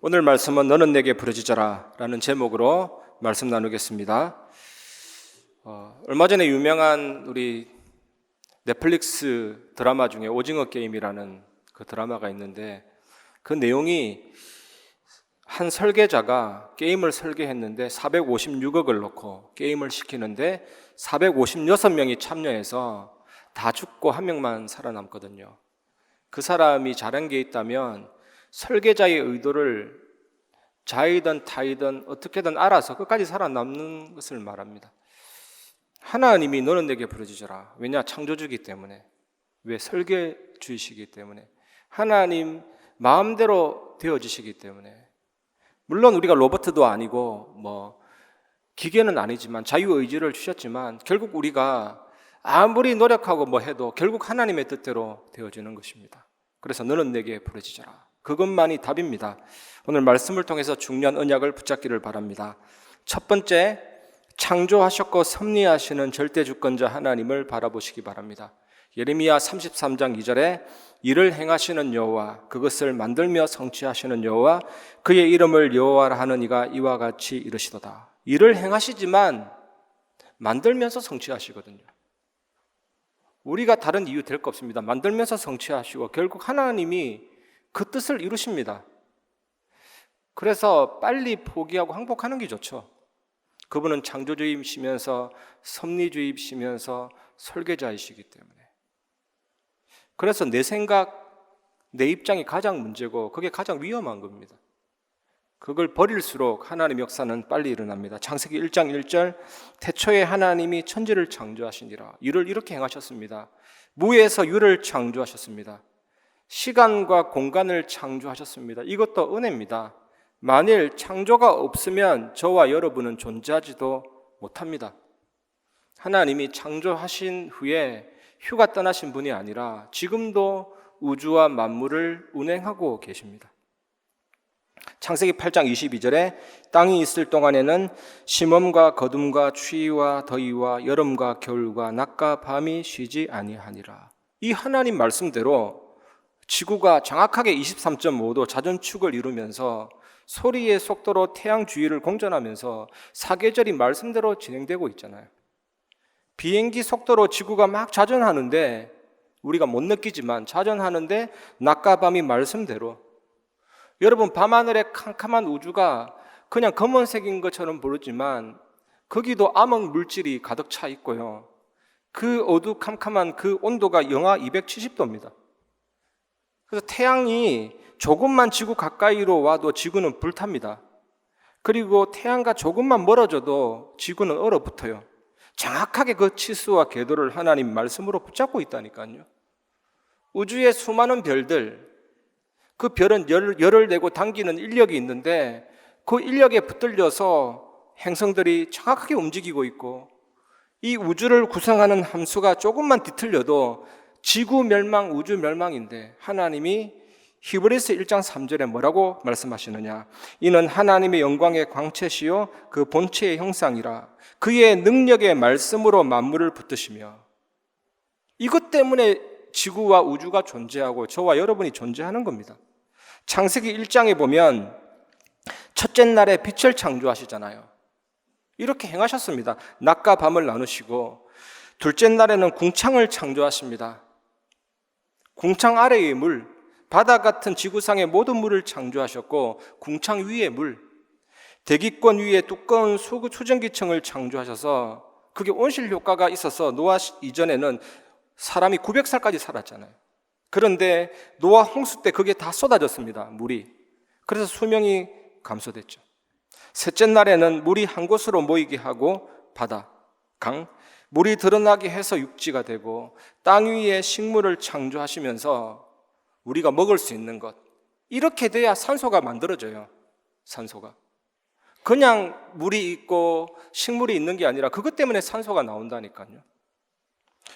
오늘 말씀은 너는 내게 부르짖어라 라는 제목으로 말씀 나누겠습니다. 얼마 전에 유명한 우리 넷플릭스 드라마 중에 오징어 게임이라는 그 드라마가 있는데, 그 내용이 한 설계자가 게임을 설계했는데 456억을 넣고 게임을 시키는데 456명이 참여해서 다 죽고 한 명만 살아남거든요. 그 사람이 잘한 게 있다면 설계자의 의도를 자이든 타이든 어떻게든 알아서 끝까지 살아남는 것을 말합니다. 하나님이 너는 내게 부르짖어라. 왜냐? 창조주이기 때문에. 왜? 설계주이시기 때문에. 하나님 마음대로 되어지시기 때문에. 물론 우리가 로봇도 아니고 기계는 아니지만 자유의지를 주셨지만 결국 우리가 아무리 노력하고 해도 결국 하나님의 뜻대로 되어지는 것입니다. 그래서 너는 내게 부르짖어라. 그것만이 답입니다. 오늘 말씀을 통해서 중요한 언약을 붙잡기를 바랍니다. 첫 번째, 창조하셨고 섭리하시는 절대주권자 하나님을 바라보시기 바랍니다. 예레미야 33장 2절에 이를 행하시는 여호와, 그것을 만들며 성취하시는 여호와, 그의 이름을 여호와라 하는 이가 이와 같이 이르시도다. 일을 행하시지만 만들면서 성취하시거든요. 우리가 다른 이유 될 거 없습니다. 만들면서 성취하시고 결국 하나님이 그 뜻을 이루십니다. 그래서 빨리 포기하고 항복하는 게 좋죠. 그분은 창조주이시면서 섭리주이시면서 설계자이시기 때문에. 그래서 내 생각, 내 입장이 가장 문제고 그게 가장 위험한 겁니다. 그걸 버릴수록 하나님의 역사는 빨리 일어납니다. 창세기 1장 1절, 태초에 하나님이 천지를 창조하시니라. 이를 이렇게 행하셨습니다. 무에서 유를 창조하셨습니다. 시간과 공간을 창조하셨습니다. 이것도 은혜입니다. 만일 창조가 없으면 저와 여러분은 존재하지도 못합니다. 하나님이 창조하신 후에 휴가 떠나신 분이 아니라 지금도 우주와 만물을 운행하고 계십니다. 창세기 8장 22절에 땅이 있을 동안에는 심음과 거둠과 추위와 더위와 여름과 겨울과 낮과 밤이 쉬지 아니하니라. 이 하나님 말씀대로 지구가 정확하게 23.5도 자전축을 이루면서 소리의 속도로 태양 주위를 공전하면서 사계절이 말씀대로 진행되고 있잖아요. 비행기 속도로 지구가 막 자전하는데 우리가 못 느끼지만 자전하는데 낮과 밤이 말씀대로. 여러분, 밤하늘의 캄캄한 우주가 그냥 검은색인 것처럼 보이지만 거기도 암흑 물질이 가득 차 있고요. 그 어두캄캄한 그 온도가 영하 270도입니다. 그래서 태양이 조금만 지구 가까이로 와도 지구는 불탑니다. 그리고 태양과 조금만 멀어져도 지구는 얼어붙어요. 정확하게 그 치수와 궤도를 하나님 말씀으로 붙잡고 있다니까요. 우주의 수많은 별들, 그 별은 열을 내고 당기는 인력이 있는데 그 인력에 붙들려서 행성들이 정확하게 움직이고 있고, 이 우주를 구성하는 함수가 조금만 뒤틀려도 지구 멸망, 우주 멸망인데 하나님이 히브리서 1장 3절에 뭐라고 말씀하시느냐? 이는 하나님의 영광의 광채시요 그 본체의 형상이라 그의 능력의 말씀으로 만물을 붙드시며. 이것 때문에 지구와 우주가 존재하고 저와 여러분이 존재하는 겁니다. 창세기 1장에 보면 첫째 날에 빛을 창조하시잖아요. 이렇게 행하셨습니다. 낮과 밤을 나누시고, 둘째 날에는 궁창을 창조하십니다. 궁창 아래의 물, 바다 같은 지구상의 모든 물을 창조하셨고, 궁창 위의 물, 대기권 위에 두꺼운 수증기층을 창조하셔서 그게 온실 효과가 있어서 노아 이전에는 사람이 900살까지 살았잖아요. 그런데 노아 홍수 때 그게 다 쏟아졌습니다. 물이. 그래서 수명이 감소됐죠. 셋째 날에는 물이 한 곳으로 모이게 하고 바다, 강, 물이 드러나게 해서 육지가 되고 땅 위에 식물을 창조하시면서 우리가 먹을 수 있는 것, 이렇게 돼야 산소가 만들어져요. 산소가 그냥 물이 있고 식물이 있는 게 아니라 그것 때문에 산소가 나온다니까요.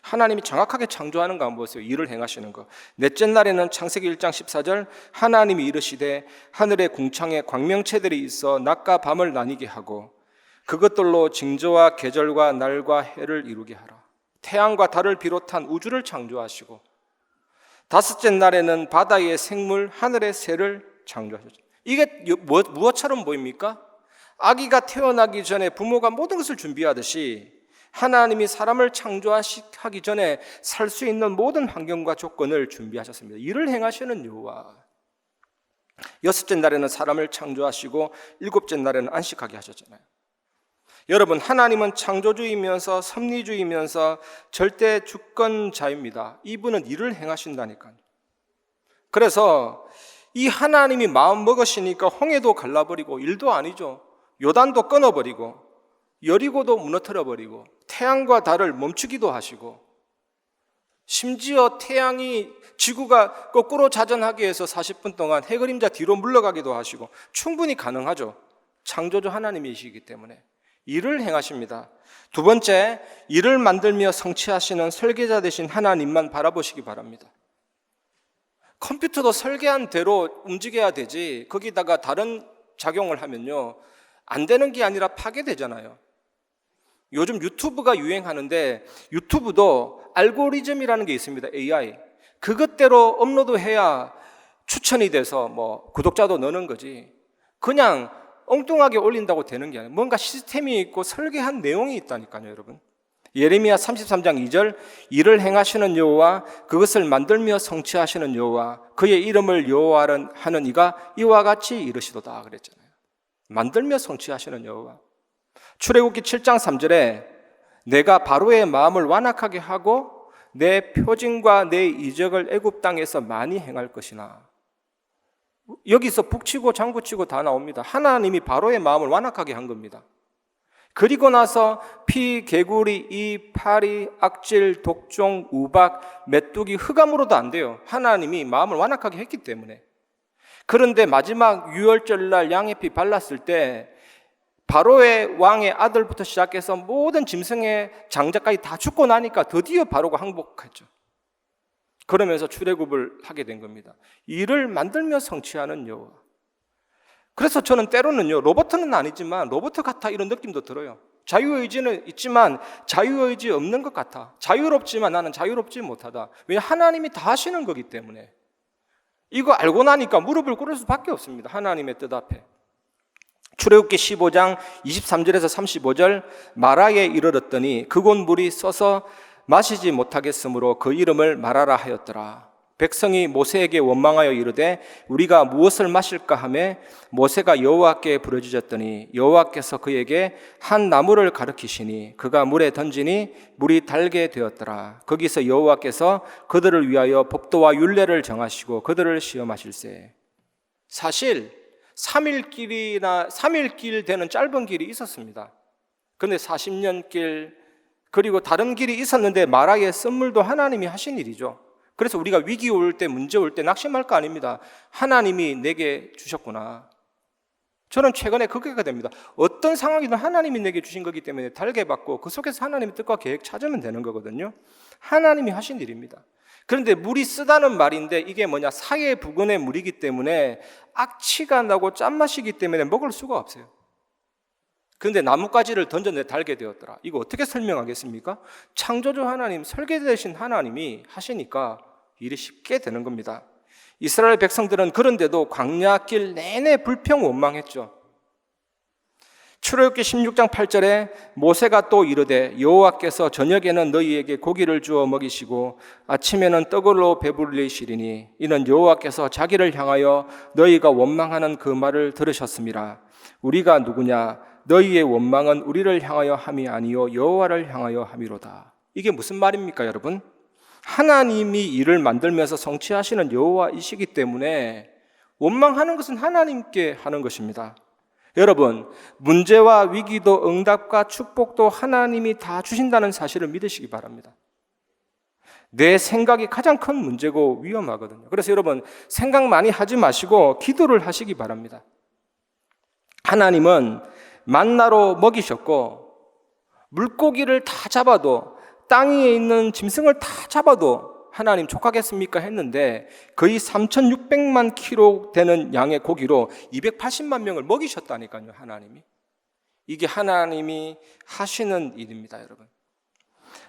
하나님이 정확하게 창조하는 거 한번 보세요. 일을 행하시는 거. 넷째 날에는 창세기 1장 14절, 하나님이 이르시되 하늘의 궁창에 광명체들이 있어 낮과 밤을 나뉘게 하고 그것들로 징조와 계절과 날과 해를 이루게 하라. 태양과 달을 비롯한 우주를 창조하시고, 다섯째 날에는 바다의 생물, 하늘의 새를 창조하셨죠. 이게 무엇처럼 보입니까? 아기가 태어나기 전에 부모가 모든 것을 준비하듯이 하나님이 사람을 창조하기 전에 살 수 있는 모든 환경과 조건을 준비하셨습니다. 이를 행하시는 여호와. 여섯째 날에는 사람을 창조하시고 일곱째 날에는 안식하게 하셨잖아요. 여러분, 하나님은 창조주이면서 섭리주이면서 절대 주권자입니다. 이분은 일을 행하신다니까요. 그래서 이 하나님이 마음 먹으시니까 홍해도 갈라버리고, 일도 아니죠, 요단도 끊어버리고, 여리고도 무너뜨려버리고, 태양과 달을 멈추기도 하시고, 심지어 지구가 거꾸로 자전하게 해서 40분 동안 해 그림자 뒤로 물러가기도 하시고, 충분히 가능하죠. 창조주 하나님이시기 때문에 일을 행하십니다. 두 번째, 일을 만들며 성취하시는 설계자 되신 하나님만 바라보시기 바랍니다. 컴퓨터도 설계한 대로 움직여야 되지, 거기다가 다른 작용을 하면요, 안 되는 게 아니라 파괴되잖아요. 요즘 유튜브가 유행하는데, 유튜브도 알고리즘이라는 게 있습니다. AI. 그것대로 업로드해야 추천이 돼서 구독자도 느는 거지, 그냥 엉뚱하게 올린다고 되는 게 아니에요. 뭔가 시스템이 있고 설계한 내용이 있다니까요, 여러분. 예레미야 33장 2절, 일을 행하시는 여호와, 그것을 만들며 성취하시는 여호와, 그의 이름을 여호와라 하는 이가 이와 같이 이르시도다 그랬잖아요. 만들며 성취하시는 여호와. 출애굽기 7장 3절에 내가 바로의 마음을 완악하게 하고 내 표징과 내 이적을 애굽 땅에서 많이 행할 것이나. 여기서 북치고 장구치고 다 나옵니다. 하나님이 바로의 마음을 완악하게 한 겁니다. 그리고 나서 피, 개구리, 이, 파리, 악질, 독종, 우박, 메뚜기, 흑암으로도 안 돼요. 하나님이 마음을 완악하게 했기 때문에. 그런데 마지막 유월절날 양의 피 발랐을 때 바로의 왕의 아들부터 시작해서 모든 짐승의 장자까지 다 죽고 나니까 드디어 바로가 항복했죠. 그러면서 출애굽을 하게 된 겁니다. 일을 만들며 성취하는 여호와. 그래서 저는 때로는요, 로봇은 아니지만 로봇 같아 이런 느낌도 들어요. 자유의지는 있지만 자유의지 없는 것 같아. 자유롭지만 나는 자유롭지 못하다. 왜냐, 하나님이 다 하시는 거기 때문에. 이거 알고 나니까 무릎을 꿇을 수밖에 없습니다. 하나님의 뜻 앞에. 출애굽기 15장 23절에서 35절, 마라에 이르렀더니 그곳 물이 써서 마시지 못하겠으므로 그 이름을 마라라 하였더라. 백성이 모세에게 원망하여 이르되 우리가 무엇을 마실까 하며 모세가 여호와께 부르짖었더니 여호와께서 그에게 한 나무를 가르치시니 그가 물에 던지니 물이 달게 되었더라. 거기서 여호와께서 그들을 위하여 법도와 율례를 정하시고 그들을 시험하실세. 사실 3일 길 되는 짧은 길이 있었습니다. 그런데 40년 길, 그리고 다른 길이 있었는데 마라의 쓴물도 하나님이 하신 일이죠. 그래서 우리가 위기 올 때, 문제 올 때 낙심할 거 아닙니다. 하나님이 내게 주셨구나. 저는 최근에 그렇게 됩니다. 어떤 상황이든 하나님이 내게 주신 거기 때문에 달게 받고 그 속에서 하나님의 뜻과 계획 찾으면 되는 거거든요. 하나님이 하신 일입니다. 그런데 물이 쓰다는 말인데 이게 뭐냐, 사해 부근의 물이기 때문에 악취가 나고 짠맛이기 때문에 먹을 수가 없어요. 그런데 나뭇가지를 던졌는데 달게 되었더라. 이거 어떻게 설명하겠습니까? 창조주 하나님, 설계되신 하나님이 하시니까 일이 쉽게 되는 겁니다. 이스라엘 백성들은 그런데도 광야길 내내 불평 원망했죠. 출애굽기 16장 8절에 모세가 또 이르되 여호와께서 저녁에는 너희에게 고기를 주어 먹이시고 아침에는 떡으로 배부르시리니 이는 여호와께서 자기를 향하여 너희가 원망하는 그 말을 들으셨음이라. 우리가 누구냐? 너희의 원망은 우리를 향하여 함이 아니요 여호와를 향하여 함이로다. 이게 무슨 말입니까, 여러분? 하나님이 일을 만들면서 성취하시는 여호와이시기 때문에 원망하는 것은 하나님께 하는 것입니다. 여러분, 문제와 위기도 응답과 축복도 하나님이 다 주신다는 사실을 믿으시기 바랍니다. 내 생각이 가장 큰 문제고 위험하거든요. 그래서 여러분, 생각 많이 하지 마시고 기도를 하시기 바랍니다. 하나님은 만나로 먹이셨고 물고기를 다 잡아도, 땅 위에 있는 짐승을 다 잡아도 하나님 족하겠습니까? 했는데 거의 3,600만 킬로 되는 양의 고기로 280만 명을 먹이셨다니까요, 하나님이. 이게 하나님이 하시는 일입니다, 여러분.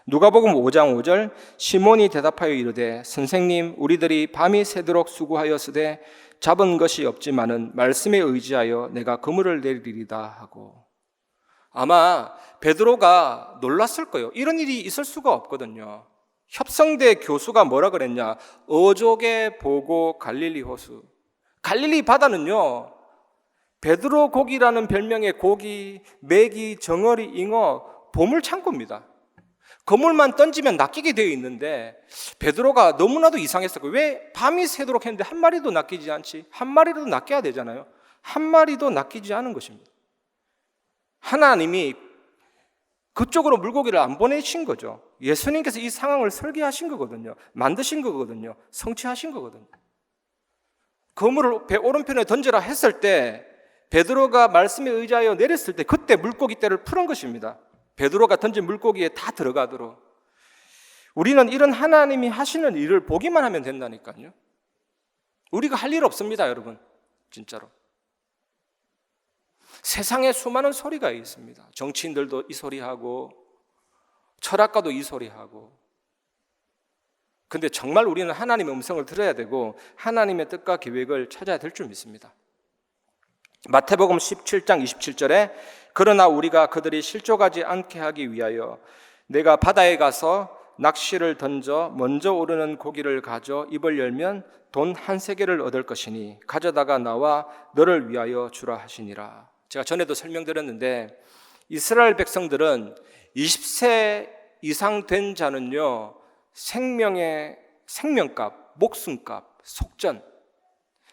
누가복음 5장 5절, 시몬이 대답하여 이르되 선생님, 우리들이 밤이 새도록 수고하였으되 잡은 것이 없지만은 말씀에 의지하여 내가 그물을 내리리다 하고. 아마 베드로가 놀랐을 거예요. 이런 일이 있을 수가 없거든요. 협성대 교수가 뭐라 그랬냐? 어족에 보고 갈릴리 호수. 갈릴리 바다는요, 베드로 고기라는 별명의 고기, 메기, 정어리, 잉어, 보물 창고입니다. 그물만 던지면 낚이게 되어 있는데 베드로가 너무나도 이상했어요. 왜 밤이 새도록 했는데 한 마리도 낚이지 않지? 한 마리라도 낚여야 되잖아요. 한 마리도 낚이지 않은 것입니다. 하나님이 그쪽으로 물고기를 안 보내신 거죠. 예수님께서 이 상황을 설계하신 거거든요. 만드신 거거든요. 성취하신 거거든요. 그물을 배 오른편에 던져라 했을 때 베드로가 말씀에 의지하여 내렸을 때 그때 물고기 떼를 풀은 것입니다. 베드로가 던진 물고기에 다 들어가도록. 우리는 이런 하나님이 하시는 일을 보기만 하면 된다니까요. 우리가 할 일 없습니다, 여러분. 진짜로. 세상에 수많은 소리가 있습니다. 정치인들도 이 소리하고 철학가도 이 소리하고. 근데 정말 우리는 하나님의 음성을 들어야 되고 하나님의 뜻과 계획을 찾아야 될 줄 믿습니다. 마태복음 17장 27절에 그러나 우리가 그들이 실족하지 않게 하기 위하여 내가 바다에 가서 낚시를 던져 먼저 오르는 고기를 가져 입을 열면 돈 한 세겔을 얻을 것이니 가져다가 나와 너를 위하여 주라 하시니라. 제가 전에도 설명드렸는데 이스라엘 백성들은 20세 이상 된 자는요, 생명값, 목숨값, 속전,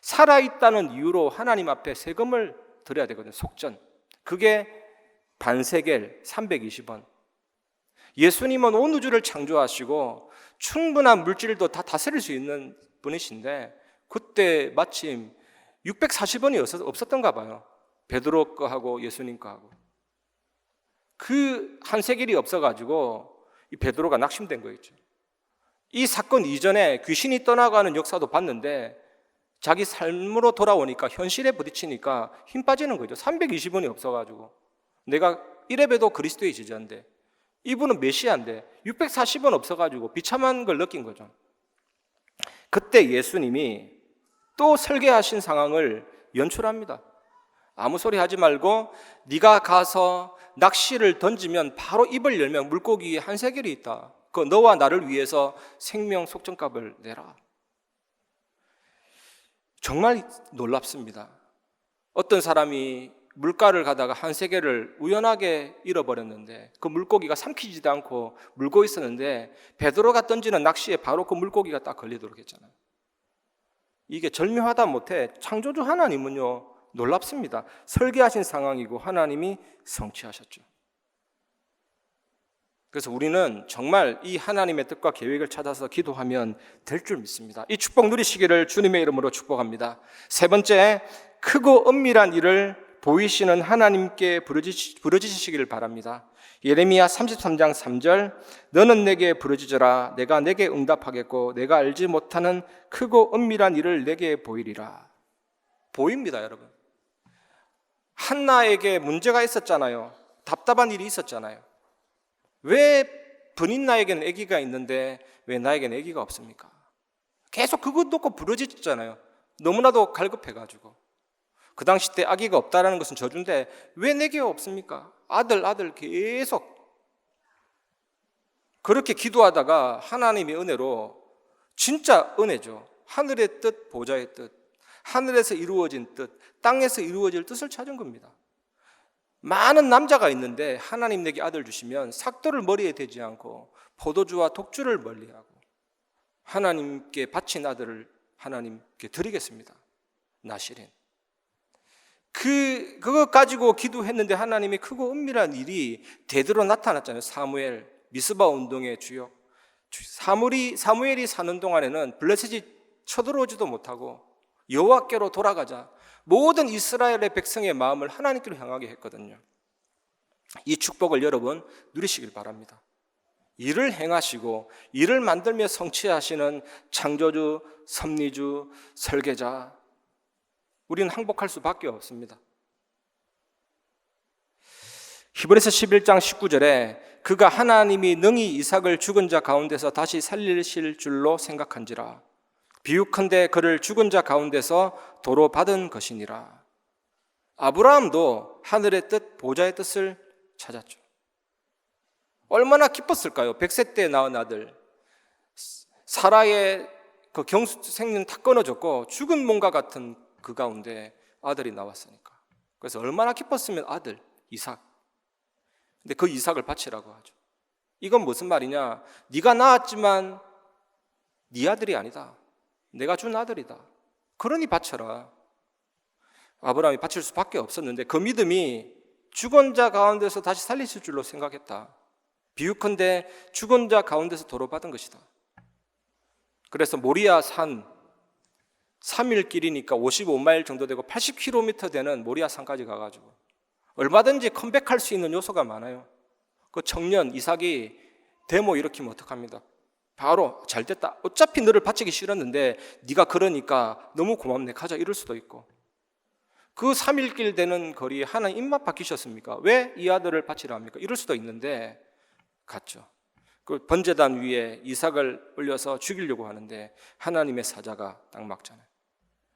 살아있다는 이유로 하나님 앞에 세금을 드려야 되거든요. 속전. 그게 반세겔 320원. 예수님은 온 우주를 창조하시고 충분한 물질도 다 다스릴 수 있는 분이신데 그때 마침 640원이 없었던가 봐요. 베드로 거하고 예수님 거하고. 그 한 세겔이 없어가지고 이 베드로가 낙심된 거였죠. 이 사건 이전에 귀신이 떠나가는 역사도 봤는데 자기 삶으로 돌아오니까 현실에 부딪히니까 힘 빠지는 거죠. 320원이 없어가지고 내가 이래봬도 그리스도의 제자인데 이분은 메시아인데 640원 없어가지고 비참한 걸 느낀 거죠. 그때 예수님이 또 설계하신 상황을 연출합니다. 아무 소리 하지 말고 네가 가서 낚시를 던지면 바로 입을 열면 물고기에 한 세겔이 있다. 그 너와 나를 위해서 생명 속전값을 내라. 정말 놀랍습니다. 어떤 사람이 물가를 가다가 한 세겔을 우연하게 잃어버렸는데 그 물고기가 삼키지도 않고 물고 있었는데 베드로가 던지는 낚시에 바로 그 물고기가 딱 걸리도록 했잖아요. 이게 절묘하다 못해 창조주 하나님은요 놀랍습니다. 설계하신 상황이고 하나님이 성취하셨죠. 그래서 우리는 정말 이 하나님의 뜻과 계획을 찾아서 기도하면 될 줄 믿습니다. 이 축복 누리시기를 주님의 이름으로 축복합니다. 세 번째, 크고 은밀한 일을 보이시는 하나님께 부르짖으시기를 바랍니다. 예레미야 33장 3절, 너는 내게 부르짖으라. 내가 내게 응답하겠고 내가 알지 못하는 크고 은밀한 일을 내게 보이리라. 보입니다, 여러분. 한나에게 문제가 있었잖아요. 답답한 일이 있었잖아요. 왜 분인 나에게는 아기가 있는데 왜 나에게는 아기가 없습니까? 계속 그거 놓고 부르짖었잖아요. 너무나도 갈급해가지고. 그 당시 때 아기가 없다라는 것은 저주인데 왜 내게 없습니까? 아들 계속 그렇게 기도하다가 하나님의 은혜로, 진짜 은혜죠. 하늘의 뜻, 보좌의 뜻, 하늘에서 이루어진 뜻, 땅에서 이루어질 뜻을 찾은 겁니다. 많은 남자가 있는데 하나님 내게 아들 주시면 삭도를 머리에 대지 않고 포도주와 독주를 멀리하고 하나님께 바친 아들을 하나님께 드리겠습니다. 나시린. 그거 가지고 기도했는데 하나님이 크고 은밀한 일이 대대로 나타났잖아요. 사무엘, 미스바 운동의 주역. 사무엘이 사는 동안에는 블레셋이 쳐들어오지도 못하고 여호와께로 돌아가자 모든 이스라엘의 백성의 마음을 하나님께로 향하게 했거든요. 이 축복을 여러분 누리시길 바랍니다. 일을 행하시고 일을 만들며 성취하시는 창조주, 섭리주, 설계자, 우리는 항복할 수밖에 없습니다. 히브리서 11장 19절에 그가 하나님이 능히 이삭을 죽은 자 가운데서 다시 살리실 줄로 생각한지라. 비유컨대 그를 죽은 자 가운데서 도로 받은 것이니라. 아브라함도 하늘의 뜻, 보좌의 뜻을 찾았죠. 얼마나 기뻤을까요? 100세 때 낳은 아들, 사라의 그 생명 다 끊어졌고 죽은 몸과 같은 그 가운데 아들이 나왔으니까. 그래서 얼마나 기뻤으면 아들 이삭. 근데 그 이삭을 바치라고 하죠. 이건 무슨 말이냐? 네가 낳았지만 네 아들이 아니다. 내가 준 아들이다. 그러니 바쳐라. 아브라함이 바칠 수밖에 없었는데 그 믿음이 죽은 자 가운데서 다시 살리실 줄로 생각했다. 비유컨대 죽은 자 가운데서 도로 받은 것이다. 그래서 모리아 산 3일 길이니까 55마일 정도 되고 80km 되는 모리아 산까지 가가지고 얼마든지 컴백할 수 있는 요소가 많아요. 그 청년 이삭이 데모 일으키면 어떡합니다? 바로 잘 됐다. 어차피 너를 바치기 싫었는데 네가 그러니까 너무 고맙네. 가자. 이럴 수도 있고. 그 3일 길 되는 거리에 하나님 입맛 바뀌셨습니까? 왜 이 아들을 바치라 합니까? 이럴 수도 있는데 갔죠. 그 번제단 위에 이삭을 올려서 죽이려고 하는데 하나님의 사자가 딱 막잖아요.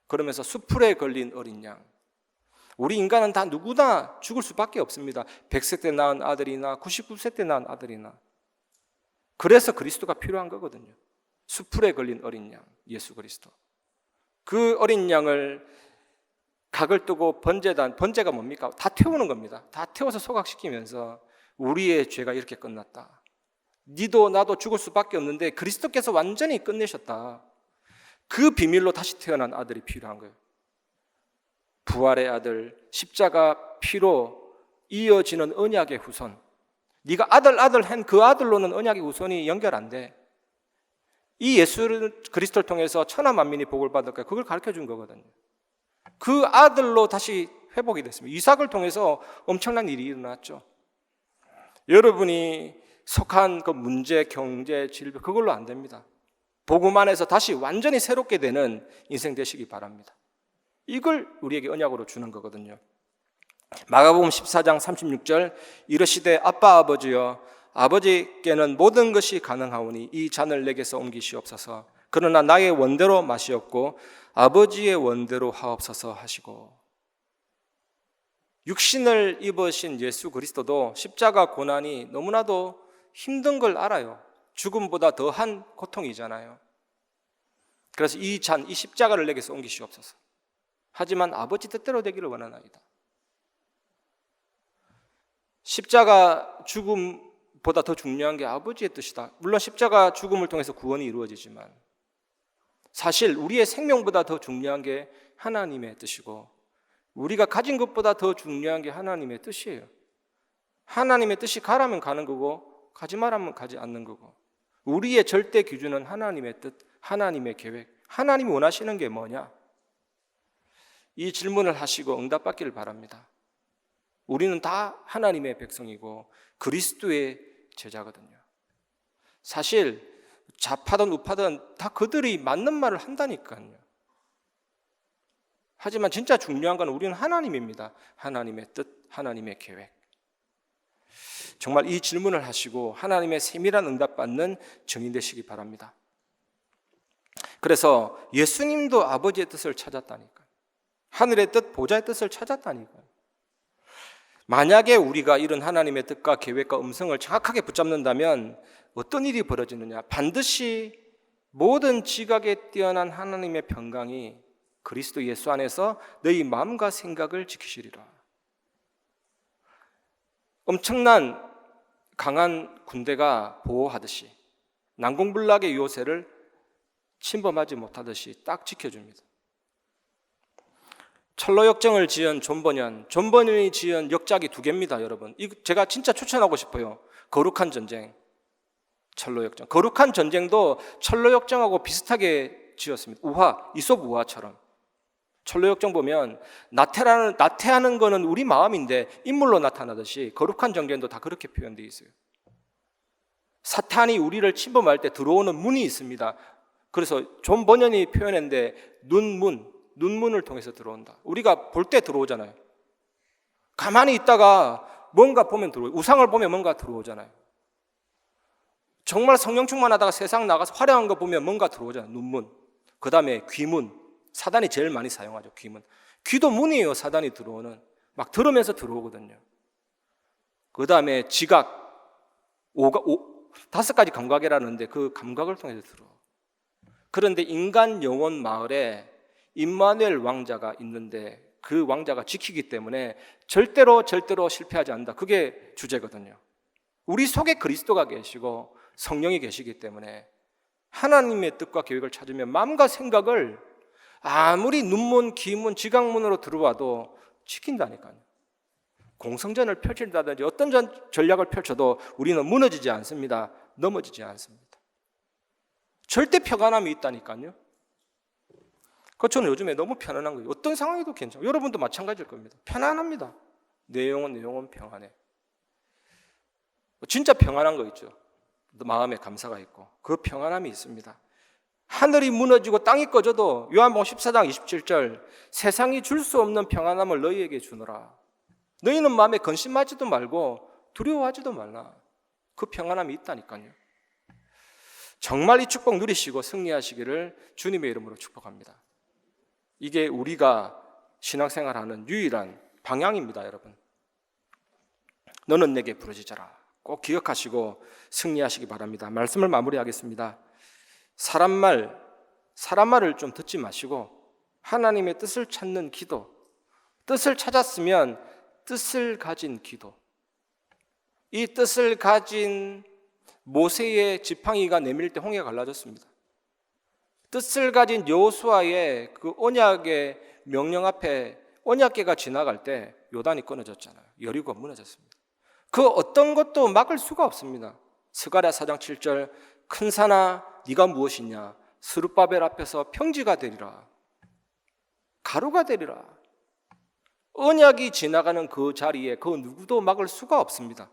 그러면서 수풀에 걸린 어린 양. 우리 인간은 다 누구나 죽을 수밖에 없습니다. 100세 때 낳은 아들이나 99세 때 낳은 아들이나. 그래서 그리스도가 필요한 거거든요. 수풀에 걸린 어린 양, 예수 그리스도. 그 어린 양을 각을 뜨고 번제가 뭡니까? 다 태우는 겁니다. 다 태워서 소각시키면서 우리의 죄가 이렇게 끝났다. 니도 나도 죽을 수밖에 없는데 그리스도께서 완전히 끝내셨다. 그 비밀로 다시 태어난 아들이 필요한 거예요. 부활의 아들, 십자가 피로 이어지는 언약의 후손. 네가 아들 한 그 아들로는 언약의 후손이 연결 안 돼. 이 예수 그리스도를 통해서 천하 만민이 복을 받을 거야. 그걸 가르쳐 준 거거든요. 그 아들로 다시 회복이 됐습니다. 이삭을 통해서 엄청난 일이 일어났죠. 여러분이 속한 그 문제, 경제, 질병 그걸로 안 됩니다. 복음 안에서 다시 완전히 새롭게 되는 인생 되시기 바랍니다. 이걸 우리에게 언약으로 주는 거거든요. 마가복음 14장 36절 이르시되 아빠 아버지여 아버지께는 모든 것이 가능하오니 이 잔을 내게서 옮기시옵소서. 그러나 나의 원대로 마시옵고 아버지의 원대로 하옵소서 하시고. 육신을 입으신 예수 그리스도도 십자가 고난이 너무나도 힘든 걸 알아요. 죽음보다 더한 고통이잖아요. 그래서 이 잔, 이 십자가를 내게서 옮기시옵소서. 하지만 아버지 뜻대로 되기를 원하나이다. 십자가 죽음보다 더 중요한 게 아버지의 뜻이다. 물론 십자가 죽음을 통해서 구원이 이루어지지만 사실 우리의 생명보다 더 중요한 게 하나님의 뜻이고 우리가 가진 것보다 더 중요한 게 하나님의 뜻이에요. 하나님의 뜻이 가라면 가는 거고 가지 말라면 가지 않는 거고 우리의 절대 기준은 하나님의 뜻, 하나님의 계획, 하나님이 원하시는 게 뭐냐? 이 질문을 하시고 응답받기를 바랍니다. 우리는 다 하나님의 백성이고 그리스도의 제자거든요. 사실 좌파든 우파든 다 그들이 맞는 말을 한다니까요. 하지만 진짜 중요한 건 우리는 하나님입니다. 하나님의 뜻, 하나님의 계획. 정말 이 질문을 하시고 하나님의 세밀한 응답받는 증인 되시기 바랍니다. 그래서 예수님도 아버지의 뜻을 찾았다니까요. 하늘의 뜻, 보좌의 뜻을 찾았다니까요. 만약에 우리가 이런 하나님의 뜻과 계획과 음성을 정확하게 붙잡는다면 어떤 일이 벌어지느냐? 반드시 모든 지각에 뛰어난 하나님의 평강이 그리스도 예수 안에서 너희 마음과 생각을 지키시리라. 엄청난 강한 군대가 보호하듯이 난공불락의 요새를 침범하지 못하듯이 딱 지켜줍니다. 철로역정을 지은 존 번연이 지은 역작이 2개입니다, 여러분. 이거 제가 진짜 추천하고 싶어요. 거룩한 전쟁, 철로역정. 거룩한 전쟁도 철로역정하고 비슷하게 지었습니다. 이솝 우화처럼. 철로역정 보면 나태하는 거는 우리 마음인데 인물로 나타나듯이 거룩한 전쟁도 다 그렇게 표현되어 있어요. 사탄이 우리를 침범할 때 들어오는 문이 있습니다. 그래서 존 번연이 표현했는데 눈문을 통해서 들어온다. 우리가 볼 때 들어오잖아요. 가만히 있다가 뭔가 보면 들어오고 우상을 보면 뭔가 들어오잖아요. 정말 성령 충만하다가 세상 나가서 화려한 거 보면 뭔가 들어오잖아요. 눈문. 그 다음에 귀문, 사단이 제일 많이 사용하죠. 귀문. 귀도 문이에요. 사단이 들어오는. 막 들으면서 들어오거든요. 그 다음에 지각, 5가지 감각이라는데 그 감각을 통해서 들어오. 그런데 인간 영혼 마을에 임마누엘 왕자가 있는데 그 왕자가 지키기 때문에 절대로 실패하지 않는다. 그게 주제거든요. 우리 속에 그리스도가 계시고 성령이 계시기 때문에 하나님의 뜻과 계획을 찾으면 마음과 생각을 아무리 눈문, 귀문, 지각문으로 들어와도 지킨다니까요. 공성전을 펼친다든지 어떤 전략을 펼쳐도 우리는 무너지지 않습니다. 넘어지지 않습니다. 절대 평안함이 있다니까요. 저는 요즘에 너무 편안한 거예요. 어떤 상황에도 괜찮아요. 여러분도 마찬가지일 겁니다. 편안합니다. 내 영혼 평안해. 진짜 평안한 거 있죠. 마음에 감사가 있고 그 평안함이 있습니다. 하늘이 무너지고 땅이 꺼져도 요한복음 14장 27절 세상이 줄 수 없는 평안함을 너희에게 주노라. 너희는 마음에 근심하지도 말고 두려워하지도 말라. 그 평안함이 있다니까요. 정말 이 축복 누리시고 승리하시기를 주님의 이름으로 축복합니다. 이게 우리가 신앙생활하는 유일한 방향입니다, 여러분. 너는 내게 부르짖어라. 꼭 기억하시고 승리하시기 바랍니다. 말씀을 마무리하겠습니다. 사람 말을 좀 듣지 마시고 하나님의 뜻을 찾는 기도, 뜻을 찾았으면 뜻을 가진 기도. 이 뜻을 가진 모세의 지팡이가 내밀 때 홍해가 갈라졌습니다. 뜻을 가진 여호수아의 그 언약의 명령 앞에 언약궤가 지나갈 때 요단이 끊어졌잖아요. 여리고가 무너졌습니다. 그 어떤 것도 막을 수가 없습니다. 스가랴 4장 7절 큰 산아 네가 무엇이냐 스룹바벨 앞에서 평지가 되리라. 가루가 되리라. 언약이 지나가는 그 자리에 그 누구도 막을 수가 없습니다.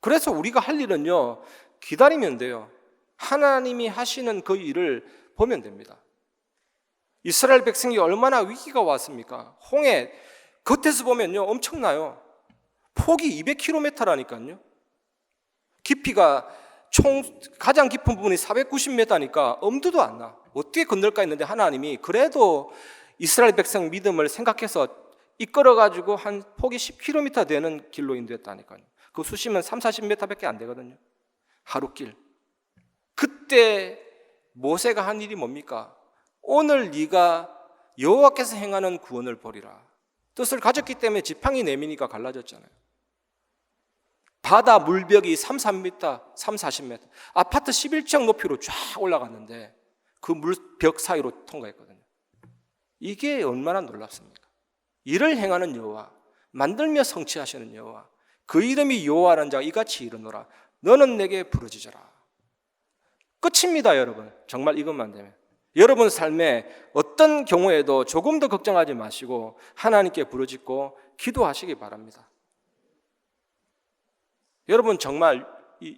그래서 우리가 할 일은요, 기다리면 돼요. 하나님이 하시는 그 일을 보면 됩니다. 이스라엘 백성이 얼마나 위기가 왔습니까? 홍해 겉에서 보면요 엄청나요. 폭이 200km라니까요. 깊이가 총 가장 깊은 부분이 490m니까 엄두도 안 나. 어떻게 건널까 했는데 하나님이 그래도 이스라엘 백성 믿음을 생각해서 이끌어가지고 한 폭이 10km 되는 길로 인도했다니까요. 그 수심은 30-40m밖에 안 되거든요. 하루길. 그때 모세가 한 일이 뭡니까? 오늘 네가 여호와께서 행하는 구원을 보리라. 뜻을 가졌기 때문에 지팡이 내미니까 갈라졌잖아요. 바다 물벽이 30-40m, 아파트 11층 높이로 쫙 올라갔는데 그 물벽 사이로 통과했거든요. 이게 얼마나 놀랍습니까? 일을 행하는 여호와, 만들며 성취하시는 여호와, 그 이름이 여호와라는 자가 이같이 이르노라. 너는 내게 부르짖어라. 끝입니다, 여러분. 정말 이것만 되면. 여러분 삶에 어떤 경우에도 조금 더 걱정하지 마시고 하나님께 부르짖고 기도하시기 바랍니다. 여러분 정말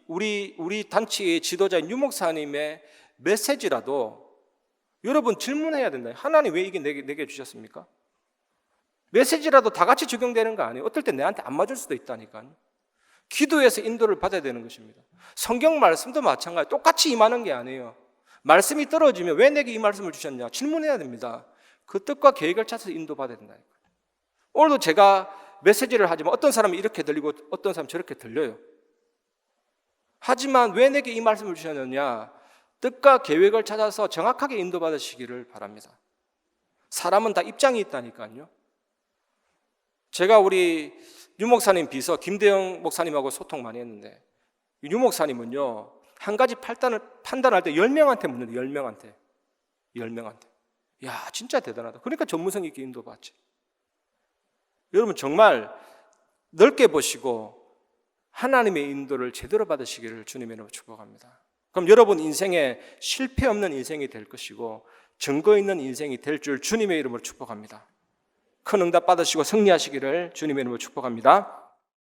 우리 단체의 지도자인 유 목사님의 메시지라도 여러분 질문해야 된다. 하나님 왜 이게 내게 주셨습니까? 메시지라도 다 같이 적용되는 거 아니에요? 어떨 때 내한테 안 맞을 수도 있다니까요. 기도해서 인도를 받아야 되는 것입니다. 성경 말씀도 마찬가지. 똑같이 임하는 게 아니에요. 말씀이 떨어지면 왜 내게 이 말씀을 주셨냐? 질문해야 됩니다. 그 뜻과 계획을 찾아서 인도받아야 된다니까요. 오늘도 제가 메시지를 하지만 어떤 사람은 이렇게 들리고 어떤 사람은 저렇게 들려요. 하지만 왜 내게 이 말씀을 주셨느냐? 뜻과 계획을 찾아서 정확하게 인도받으시기를 바랍니다. 사람은 다 입장이 있다니까요. 제가 우리 유 목사님 비서 김대영 목사님하고 소통 많이 했는데 유 목사님은요 한 가지 판단할 때 10명한테 묻는데 10명한테 야 진짜 대단하다. 그러니까 전문성 있게 인도받지. 여러분 정말 넓게 보시고 하나님의 인도를 제대로 받으시기를 주님의 이름으로 축복합니다. 그럼 여러분 인생에 실패 없는 인생이 될 것이고 증거 있는 인생이 될 줄 주님의 이름으로 축복합니다. 큰 응답 받으시고 승리하시기를 주님의 이름으로 축복합니다.